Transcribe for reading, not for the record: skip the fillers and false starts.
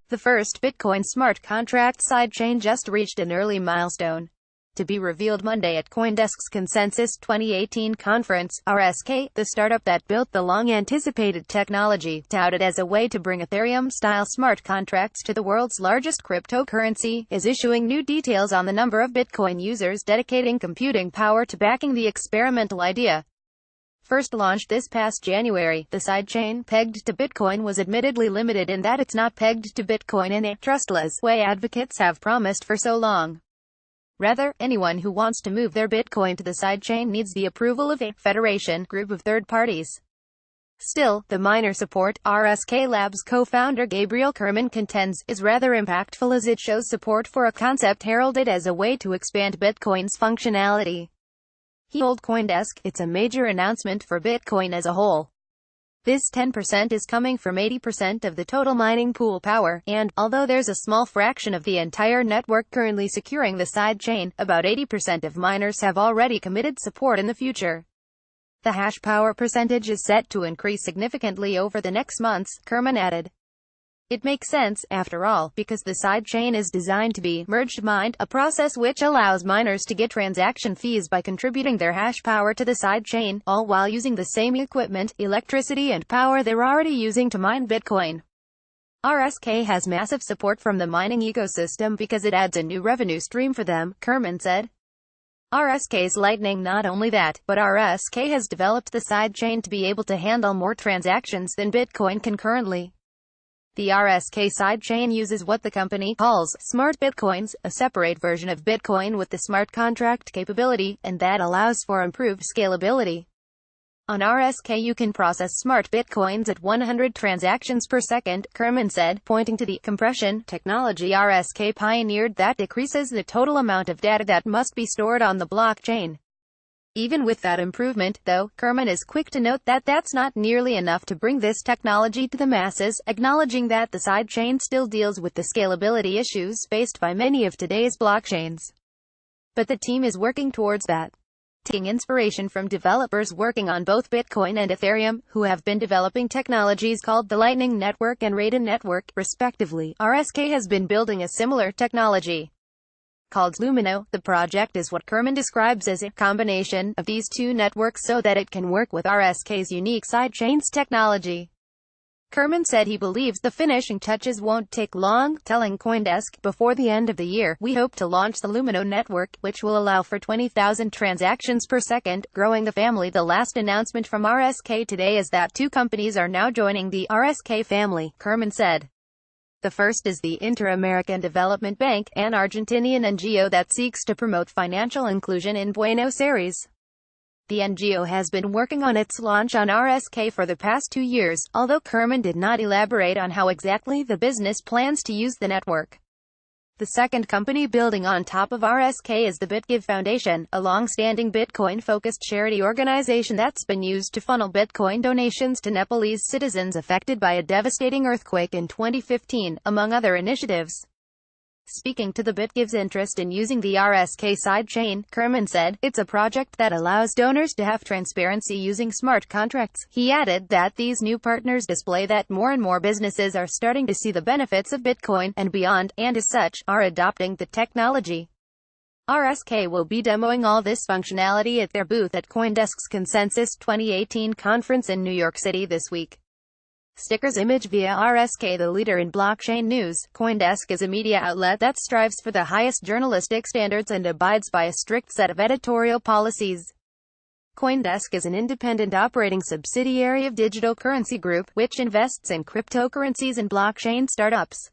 The first Bitcoin smart contract sidechain just reached an early milestone. To be revealed Monday at CoinDesk's Consensus 2018 conference, RSK, the startup that built the long-anticipated technology, touted as a way to bring Ethereum-style smart contracts to the world's largest cryptocurrency, is issuing new details on the number of Bitcoin users dedicating computing power to backing the experimental idea. First launched this past January, the sidechain, pegged to Bitcoin, was admittedly limited in that it's not pegged to Bitcoin in a trustless way advocates have promised for so long. Rather, anyone who wants to move their Bitcoin to the sidechain needs the approval of a federation group of third parties. Still, the miner support, RSK Labs co-founder Gabriel Kerman contends, is rather impactful as it shows support for a concept heralded as a way to expand Bitcoin's functionality. He told CoinDesk, "It's a major announcement for Bitcoin as a whole. This 10% is coming from 80% of the total mining pool power, and, although there's a small fraction of the entire network currently securing the sidechain, about 80% of miners have already committed support in the future. The hash power percentage is set to increase significantly over the next months," Kerman added. It makes sense, after all, because the sidechain is designed to be merged mined, a process which allows miners to get transaction fees by contributing their hash power to the sidechain, all while using the same equipment, electricity and power they're already using to mine Bitcoin. RSK has massive support from the mining ecosystem because it adds a new revenue stream for them, Kerman said. RSK's Lightning. Not only that, but RSK has developed the sidechain to be able to handle more transactions than Bitcoin can currently. The RSK sidechain uses what the company calls smart bitcoins, a separate version of Bitcoin with the smart contract capability, and that allows for improved scalability. On RSK you can process smart bitcoins at 100 transactions per second, Kerman said, pointing to the compression technology RSK pioneered that decreases the total amount of data that must be stored on the blockchain. Even with that improvement, though, Kerman is quick to note that that's not nearly enough to bring this technology to the masses, acknowledging that the sidechain still deals with the scalability issues faced by many of today's blockchains. But the team is working towards that. Taking inspiration from developers working on both Bitcoin and Ethereum, who have been developing technologies called the Lightning Network and Raiden Network, respectively, RSK has been building a similar technology called Lumino. The project is what Kerman describes as a combination of these two networks so that it can work with RSK's unique sidechains technology. Kerman said he believes the finishing touches won't take long, telling CoinDesk, "Before the end of the year, we hope to launch the Lumino network, which will allow for 20,000 transactions per second, growing the family." The last announcement from RSK today is that two companies are now joining the RSK family, Kerman said. The first is the Inter-American Development Bank, an Argentinian NGO that seeks to promote financial inclusion in Buenos Aires. The NGO has been working on its launch on RSK for the past 2 years, although Kerman did not elaborate on how exactly the business plans to use the network. The second company building on top of RSK is the BitGive Foundation, a long-standing Bitcoin-focused charity organization that's been used to funnel Bitcoin donations to Nepalese citizens affected by a devastating earthquake in 2015, among other initiatives. Speaking to the BitGive's interest in using the RSK sidechain, Kerman said, "It's a project that allows donors to have transparency using smart contracts." He added that these new partners display that more and more businesses are starting to see the benefits of Bitcoin and beyond, and as such, are adopting the technology. RSK will be demoing all this functionality at their booth at CoinDesk's Consensus 2018 conference in New York City this week. Stickers image via RSK. The leader in blockchain news, CoinDesk is a media outlet that strives for the highest journalistic standards and abides by a strict set of editorial policies. CoinDesk is an independent operating subsidiary of Digital Currency Group, which invests in cryptocurrencies and blockchain startups.